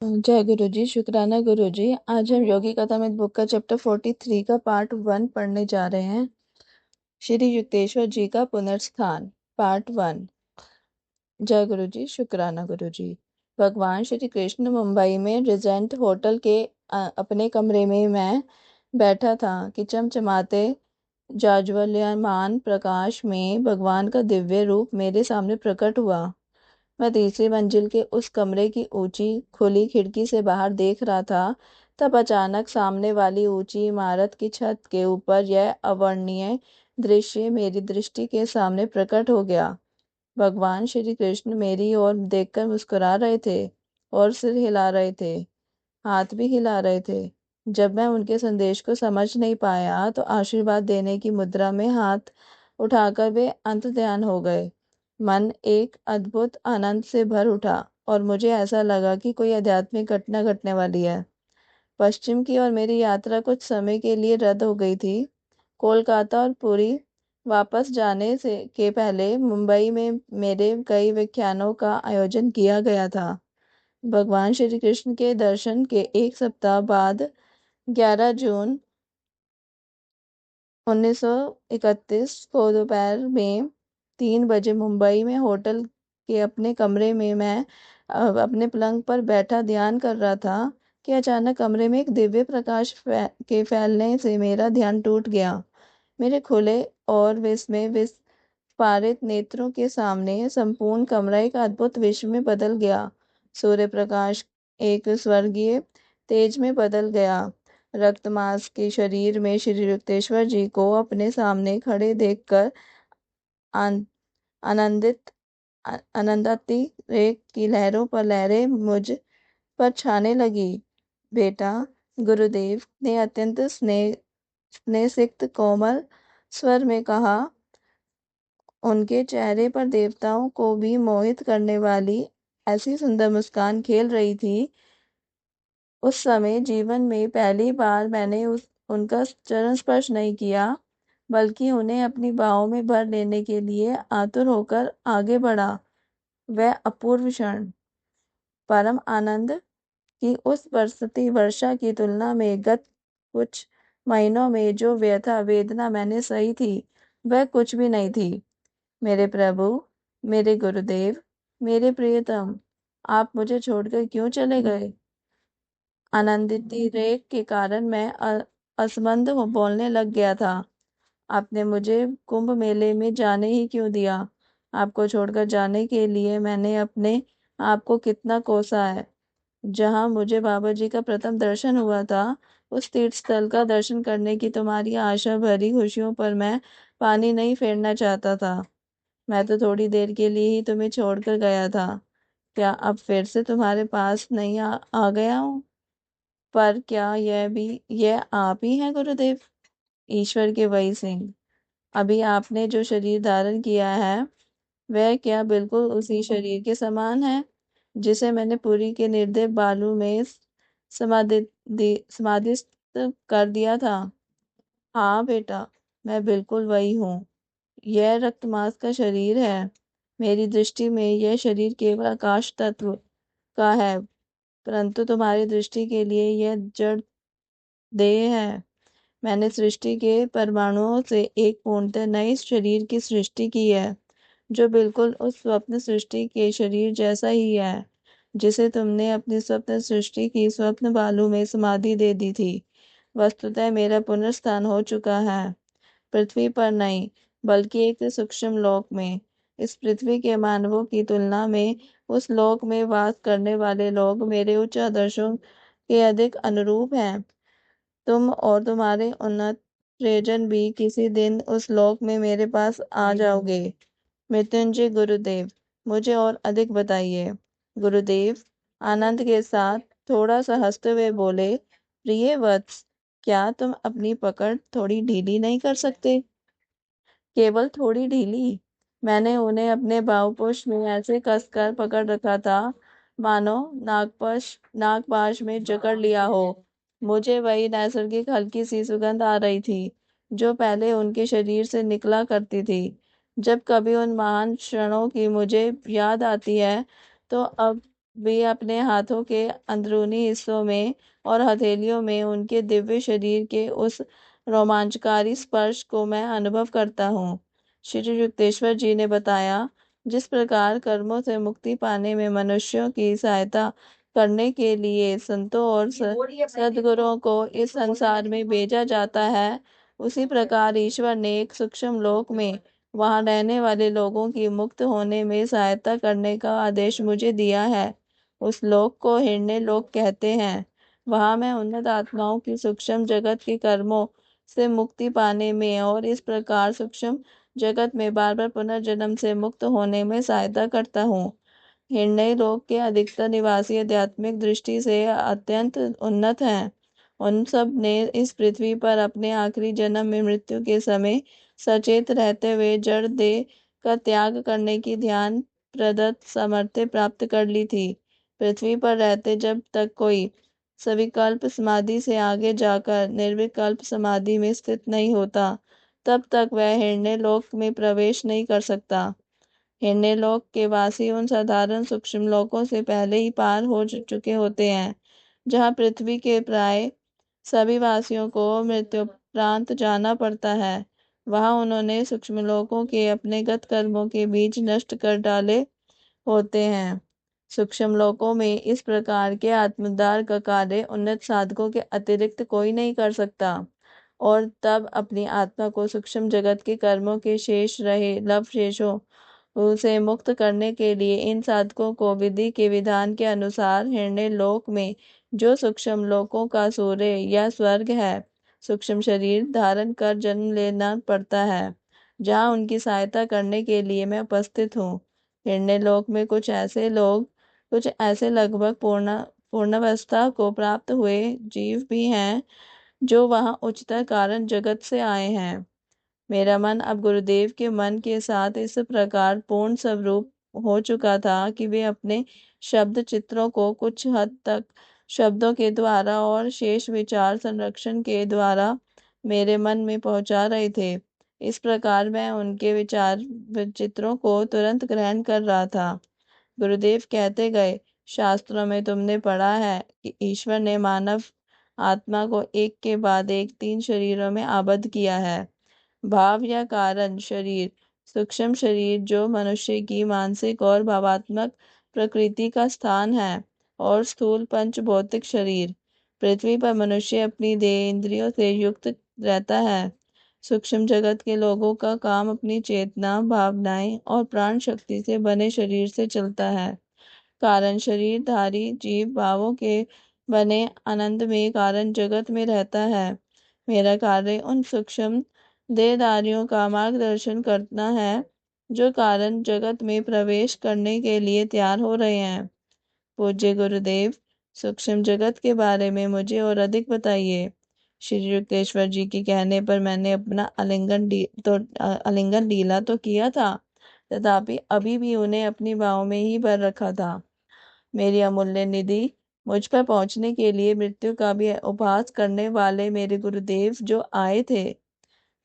जय गुरु जी, शुक्राना गुरु जी। आज हम योगी कथामृत बुक का चैप्टर 43 का पार्ट 1 पढ़ने जा रहे हैं। श्री युक्तेश्वर जी का पुनर्स्थान, पार्ट 1। जय गुरु जी, शुक्राना गुरु जी। भगवान श्री कृष्ण मुंबई में रिजेंट होटल के अपने कमरे में मैं बैठा था कि चमचमाते जाज्वल्यमान प्रकाश में भगवान का दिव्य रूप मेरे सामने प्रकट हुआ। मैं तीसरी मंजिल के उस कमरे की ऊंची खुली खिड़की से बाहर देख रहा था, तब अचानक सामने वाली ऊंची इमारत की छत के ऊपर यह अवर्णनीय दृश्य मेरी दृष्टि के सामने प्रकट हो गया। भगवान श्री कृष्ण मेरी ओर देखकर मुस्कुरा रहे थे और सिर हिला रहे थे, हाथ भी हिला रहे थे। जब मैं उनके संदेश को समझ नहीं पाया तो आशीर्वाद देने की मुद्रा में हाथ उठाकर वे अंतर्ध्यान हो गए। मन एक अद्भुत आनंद से भर उठा और मुझे ऐसा लगा कि कोई आध्यात्मिक घटना घटने वाली है। पश्चिम की ओर मेरी यात्रा कुछ समय के लिए रद्द हो गई थी। कोलकाता और पुरी वापस जाने से के पहले मुंबई में मेरे कई व्याख्यानों का आयोजन किया गया था। भगवान श्री कृष्ण के दर्शन के एक सप्ताह बाद 11 जून 1931 को दोपहर में 3 बजे मुंबई में होटल के अपने कमरे में मैं अपने पलंग पर बैठा ध्यान कर रहा था कि अचानक कमरे में एक दिव्य प्रकाश के फैलने से मेरा ध्यान टूट गया। मेरे खुले और विस्मय विस्फारित नेत्रों के सामने संपूर्ण कमरा एक अद्भुत विश्व में बदल गया। सूर्य प्रकाश एक स्वर्गीय तेज में बदल गया। रक्त मांस के शरीर में श्री युक्तेश्वर जी को अपने सामने खड़े देखकर आनंदित आनंदाती रेख की लहरों पर लहरें मुझ पर छाने लगी। बेटा, गुरुदेव ने अत्यंत स्नेहसिक्त कोमल स्वर में कहा। उनके चेहरे पर देवताओं को भी मोहित करने वाली ऐसी सुंदर मुस्कान खेल रही थी। उस समय जीवन में पहली बार मैंने उनका चरण स्पर्श नहीं किया, बल्कि उन्हें अपनी बाहों में भर लेने के लिए आतुर होकर आगे बढ़ा। वह अपूर्व क्षण, परम आनंद की उस बरसती वर्षा की तुलना में गत कुछ महीनों में जो व्यथा वेदना मैंने सही थी, वह कुछ भी नहीं थी। मेरे प्रभु, मेरे गुरुदेव, मेरे प्रियतम, आप मुझे छोड़कर क्यों चले गए? आनंदित रेख के कारण मैं असमंद बोलने लग गया था। आपने मुझे कुंभ मेले में जाने ही क्यों दिया? आपको छोड़कर जाने के लिए मैंने अपने आप को कितना कोसा है। जहाँ मुझे बाबा जी का प्रथम दर्शन हुआ था, उस तीर्थ स्थल का दर्शन करने की तुम्हारी आशा भरी खुशियों पर मैं पानी नहीं फेरना चाहता था। मैं तो थोड़ी देर के लिए ही तुम्हें छोड़कर गया था। क्या अब फिर से तुम्हारे पास नहीं आ गया हूँ? पर क्या यह आप ही हैं गुरुदेव? ईश्वर के वही सिंह। अभी आपने जो शरीर धारण किया है, वह क्या बिल्कुल उसी शरीर के समान है जिसे मैंने पुरी के निर्देव बालू में समाधिस्थ कर दिया था? हाँ बेटा, मैं बिल्कुल वही हूँ। यह रक्त मांस का शरीर है। मेरी दृष्टि में यह शरीर केवल आकाश तत्व का है, परंतु तुम्हारी दृष्टि के लिए यह जड़ देह है। मैंने सृष्टि के परमाणुओं से एक पूर्णतः नए शरीर की सृष्टि की है, जो बिल्कुल उस स्वप्न सृष्टि के शरीर जैसा ही है जिसे तुमने अपनी स्वप्न सृष्टि की स्वप्न बालू में समाधि दे दी थी। वस्तुतः मेरा पुनर्स्थान हो चुका है, पृथ्वी पर नहीं, बल्कि एक सूक्ष्म लोक में। इस पृथ्वी के मानवों की तुलना में उस लोक में वास करने वाले लोग मेरे उच्च आदर्शों के अधिक अनुरूप हैं। तुम और तुम्हारे उन्नत प्रियजन भी किसी दिन उस लोक में मेरे पास आ जाओगे। मृत्युंजय गुरुदेव, मुझे और अधिक बताइए। गुरुदेव आनंद के साथ थोड़ा सा हंसते हुए बोले, प्रिय वत्स, क्या तुम अपनी पकड़ थोड़ी ढीली नहीं कर सकते? केवल थोड़ी ढीली? मैंने उन्हें अपने बाहुपुष्प में ऐसे कसकर पकड़ रखा था मानो नागपाश में जकड़ लिया हो। मुझे वही नैसर्गिक हल्की सी सुगंध आ रही थी जो पहले उनके शरीर से निकला करती थी। जब कभी उन महान क्षणों की मुझे याद आती है तो अब भी अपने हाथों के अंदरूनी हिस्सों में और हथेलियों में उनके दिव्य शरीर के उस रोमांचकारी स्पर्श को मैं अनुभव करता हूँ। श्री युक्तेश्वर जी ने बताया, जिस प्रकार कर्मों से मुक्ति पाने में मनुष्यों की सहायता करने के लिए संतों और सद्गुरुओं को इस संसार में भेजा जाता है, उसी प्रकार ईश्वर ने एक सूक्ष्म लोक में वहां रहने वाले लोगों की मुक्त होने में सहायता करने का आदेश मुझे दिया है। उस लोक को हिरण्य लोक कहते हैं। वहां मैं उन्नत आत्माओं की सूक्ष्म जगत के कर्मों से मुक्ति पाने में और इस प्रकार सूक्ष्म जगत में बार बार पुनर्जन्म से मुक्त होने में सहायता करता हूँ। हिरण्य लोक के अधिकतर निवासी आध्यात्मिक दृष्टि से अत्यंत उन्नत हैं। उन सब ने इस पृथ्वी पर अपने आखिरी जन्म में मृत्यु के समय सचेत रहते हुए जड़ देह का त्याग करने की ध्यान प्रदत्त सामर्थ्य प्राप्त कर ली थी। पृथ्वी पर रहते जब तक कोई सविकल्प समाधि से आगे जाकर निर्विकल्प समाधि में स्थित नहीं होता, तब तक वह हिरण्य लोक में प्रवेश नहीं कर सकता। हिरण्य लोक के वासी उन साधारण सूक्ष्म लोकों से पहले ही पार हो चुके होते हैं, जहाँ पृथ्वी के प्राय सभी वासियों को मृत्युपरांत जाना पड़ता है। वहां उन्होंने सूक्ष्म लोकों के अपने गत कर्मों के बीज नष्ट कर डाले होते हैं। सूक्ष्म लोकों में इस प्रकार के आत्मोद्धार का कार्य उन्नत साधकों के अतिरिक्त कोई नहीं कर सकता, और तब अपनी आत्मा को सूक्ष्म जगत के कर्मों के शेष रहे लवशेषों उसे मुक्त करने के लिए इन साधकों को विधि के विधान के अनुसार हिरण्य लोक में, जो सूक्ष्म लोकों का सूर्य या स्वर्ग है, सूक्ष्म शरीर धारण कर जन्म लेना पड़ता है, जहाँ उनकी सहायता करने के लिए मैं उपस्थित हूँ। हिरण्य लोक में कुछ ऐसे लगभग पूर्णावस्था को प्राप्त हुए जीव भी हैं, जो वहाँ उच्चतर कारण जगत से आए हैं। मेरा मन अब गुरुदेव के मन के साथ इस प्रकार पूर्ण स्वरूप हो चुका था कि वे अपने शब्द चित्रों को कुछ हद तक शब्दों के द्वारा और शेष विचार संरक्षण के द्वारा मेरे मन में पहुंचा रहे थे। इस प्रकार मैं उनके विचार चित्रों को तुरंत ग्रहण कर रहा था। गुरुदेव कहते गए, शास्त्रों में तुमने पढ़ा है कि ईश्वर ने मानव आत्मा को एक के बाद एक 3 शरीरों में आबद्ध किया है। भाव या कारण शरीर, सूक्ष्म शरीर जो मनुष्य की मानसिक और भावात्मक प्रकृति का स्थान है, और स्थूल पंच भौतिक शरीर। पृथ्वी पर मनुष्य अपनी देह इंद्रियों से युक्त रहता है। सूक्ष्म जगत के लोगों का काम अपनी चेतना, भावनाएं और प्राण शक्ति से बने शरीर से चलता है। कारण शरीरधारी जीव भावों के बने आनंद में कारण जगत में रहता है। मेरा कार्य उन सूक्ष्म देहधारियों का मार्गदर्शन करना है, जो कारण जगत में प्रवेश करने के लिए तैयार हो रहे हैं। पूज्य गुरुदेव, सूक्ष्म जगत के बारे में मुझे और अधिक बताइए। श्री युक्तेश्वर जी के कहने पर मैंने अपना आलिंगन ढीला तो किया था, तथापि अभी भी उन्हें अपनी बाहों में ही भर रखा था। मेरी अमूल्य निधि, मुझ पर पहुंचने के लिए मृत्यु का भी उपहास करने वाले मेरे गुरुदेव जो आए थे।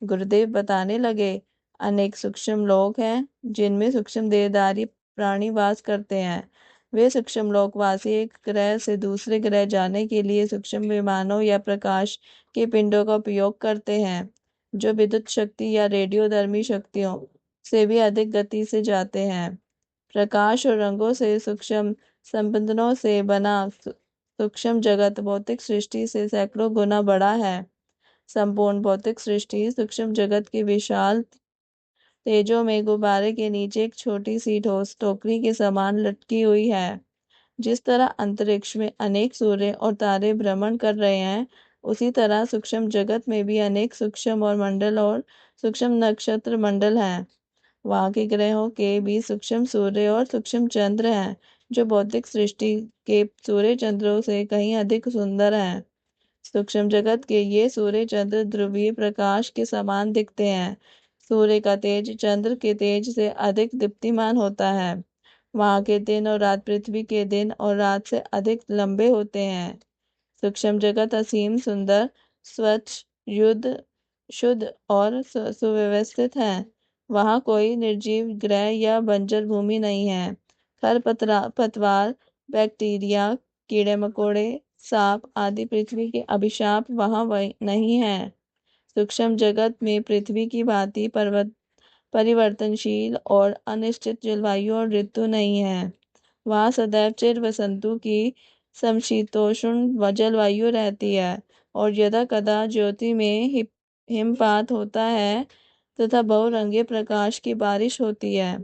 गुरुदेव बताने लगे, अनेक सूक्ष्म लोक हैं जिनमें सूक्ष्म देहधारी प्राणी वास करते हैं। वे सूक्ष्म लोकवासी एक ग्रह से दूसरे ग्रह जाने के लिए सूक्ष्म विमानों या प्रकाश के पिंडों का उपयोग करते हैं, जो विद्युत शक्ति या रेडियोधर्मी शक्तियों से भी अधिक गति से जाते हैं। प्रकाश और रंगों से सूक्ष्म संबंधों से बना सूक्ष्म जगत भौतिक सृष्टि से सैकड़ों गुना बड़ा है। संपूर्ण भौतिक सृष्टि सूक्ष्म जगत के विशाल तेजों में गुब्बारे के नीचे एक छोटी सी ठोस टोकरी के समान लटकी हुई है। जिस तरह अंतरिक्ष में अनेक सूर्य और तारे भ्रमण कर रहे हैं, उसी तरह सूक्ष्म जगत में भी अनेक सूक्ष्म और मंडल और सूक्ष्म नक्षत्र मंडल हैं। वहाँ के ग्रहों के भी सूक्ष्म सूर्य और सूक्ष्म चंद्र हैं, जो भौतिक सृष्टि के सूर्य चंद्रों से कहीं अधिक सुंदर हैं। सूक्ष्म जगत के ये सूर्य चंद्र ध्रुवीय प्रकाश के समान दिखते हैं। सूर्य का तेज चंद्र के तेज से अधिक दीप्तिमान होता है। वहाँ के दिन और रात पृथ्वी के दिन और रात से अधिक लंबे होते हैं। सूक्ष्म जगत असीम सुंदर, स्वच्छ, शुद्ध और सुव्यवस्थित है। वहाँ कोई निर्जीव ग्रह या बंजर भूमि नहीं है। खरपतवार बैक्टीरिया, कीड़े मकोड़े, सांप आदि पृथ्वी के अभिशाप वहाँ नहीं है। सूक्ष्म जगत में पृथ्वी की भांति परिवर्तनशील और अनिश्चित जलवायु और ऋतु नहीं है। वहाँ सदैव चिर वसंतु की समशीतोष्ण जलवायु रहती है और यदा कदा ज्योति में हिमपात होता है तथा बहुरंगे प्रकाश की बारिश होती है।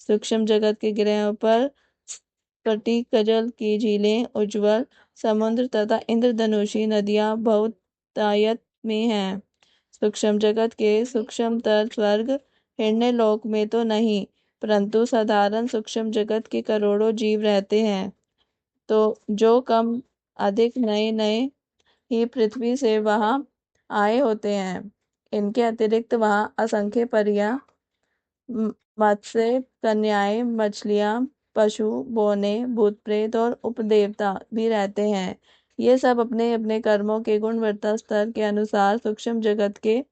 सूक्ष्म जगत के ग्रहों पर स्फटिकजल की झीलें, उज्ज्वल समुद्र तथा इंद्रधनुषी नदियां बहुतायत में हैं। सूक्ष्म जगत के सूक्ष्मतर स्वर्ग हिरण्यलोक में तो नहीं, परंतु साधारण सूक्ष्म जगत के करोड़ों जीव रहते हैं, तो जो कम अधिक नए नए ही पृथ्वी से वहां आए होते हैं। इनके अतिरिक्त वहां असंख्य परियां, मत्स्य कन्याएं, मछलियां, पशु, बौने, भूत प्रेत और उपदेवता भी रहते हैं। ये सब अपने अपने कर्मों के गुणवत्ता स्तर के अनुसार सूक्ष्म जगत के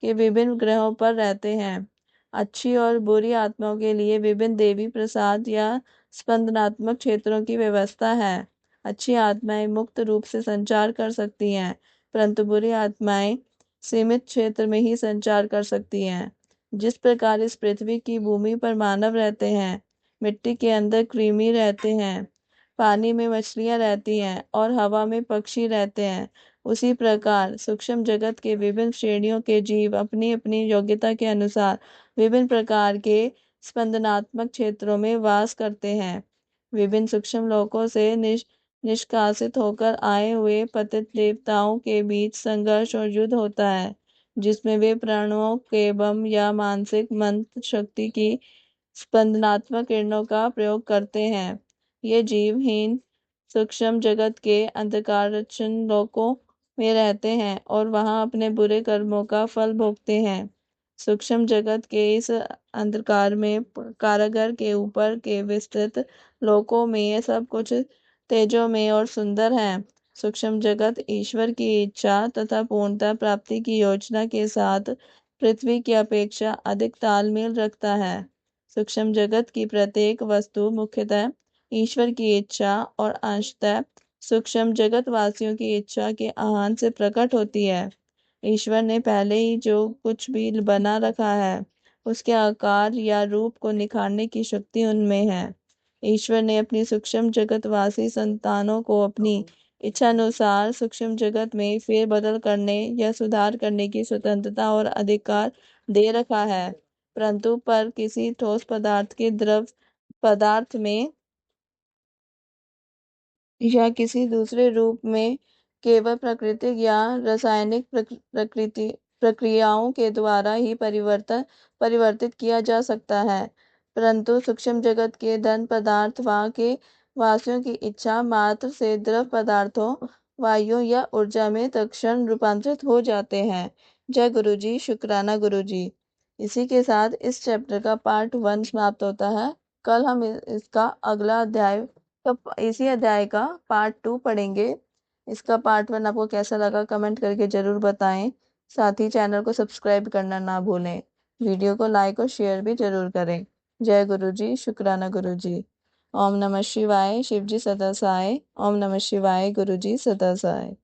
विभिन्न ग्रहों पर रहते हैं। अच्छी और बुरी आत्माओं के लिए विभिन्न देवी प्रसाद या स्पंदनात्मक क्षेत्रों की व्यवस्था है। अच्छी आत्माएं मुक्त रूप से संचार कर सकती हैं, परंतु बुरी आत्माएं सीमित क्षेत्र में ही संचार कर सकती हैं। जिस प्रकार इस पृथ्वी की भूमि पर मानव रहते हैं, मिट्टी के अंदर कृमि रहते हैं, पानी में मछलियां रहती हैं और हवा में पक्षी रहते हैं, उसी प्रकार सूक्ष्म जगत के विभिन्न श्रेणियों के जीव अपनी अपनी योग्यता के अनुसार विभिन्न प्रकार के स्पंदनात्मक क्षेत्रों में वास करते हैं। विभिन्न सूक्ष्म लोकों से निष्कासित होकर आए हुए पतित देवताओं के बीच संघर्ष और युद्ध होता है, जिसमें वे प्राणों के बम या मानसिक मंत्र शक्ति की स्पंदनात्मक किरणों का प्रयोग करते हैं। ये जीवहीन सूक्ष्म जगत के अंधकारच्छिन्न लोकों में रहते हैं और वहां अपने बुरे कर्मों का फल भोगते हैं। सूक्ष्म जगत के इस अंधकार में कारागार के ऊपर के विस्तृत लोकों में ये सब कुछ तेजोमय और सुंदर है। सूक्ष्म जगत ईश्वर की इच्छा तथा पूर्णता प्राप्ति की योजना के साथ पृथ्वी की अपेक्षा अधिक तालमेल रखता है। सूक्ष्म जगत की प्रत्येक वस्तु मुख्यतः ईश्वर की इच्छा और अंशतः सूक्ष्म जगत वासियों की इच्छा के आह्वान से प्रकट होती है। ईश्वर ने पहले ही जो कुछ भी बना रखा है, उसके आकार या रूप को निखारने की शक्ति उनमें है। ईश्वर ने अपनी सूक्ष्म जगतवासी संतानों को अपनी इच्छानुसार सूक्ष्म जगत में फेरबदल करने या सुधार करने की स्वतंत्रता और अधिकार दे रखा है, परंतु पर किसी ठोस पदार्थ के द्रव पदार्थ में या किसी दूसरे रूप में केवल प्राकृतिक या रासायनिक प्रकृति प्रक्रियाओं के द्वारा ही परिवर्तित किया जा सकता है, परंतु सूक्ष्म जगत के धन पदार्थ वहाँ के वासियों की इच्छा मात्र से द्रव पदार्थों, वायु या ऊर्जा में तत्क्षण रूपांतरित हो जाते हैं। जय गुरु जी, शुक्राना गुरु जी। इसी के साथ इस चैप्टर का पार्ट 1 समाप्त होता है। कल हम इसका अगला अध्याय, तो इसी अध्याय का पार्ट 2 पढ़ेंगे। इसका पार्ट 1 आपको कैसा लगा कमेंट करके ज़रूर बताएं। साथ ही चैनल को सब्सक्राइब करना ना भूलें। वीडियो को लाइक और शेयर भी ज़रूर करें। जय गुरु जी, शुक्राना गुरु जी। ओम नमः शिवाय। शिव जी सदा सहाय। ओम नमः शिवाय। गुरु जी सदा सहाय।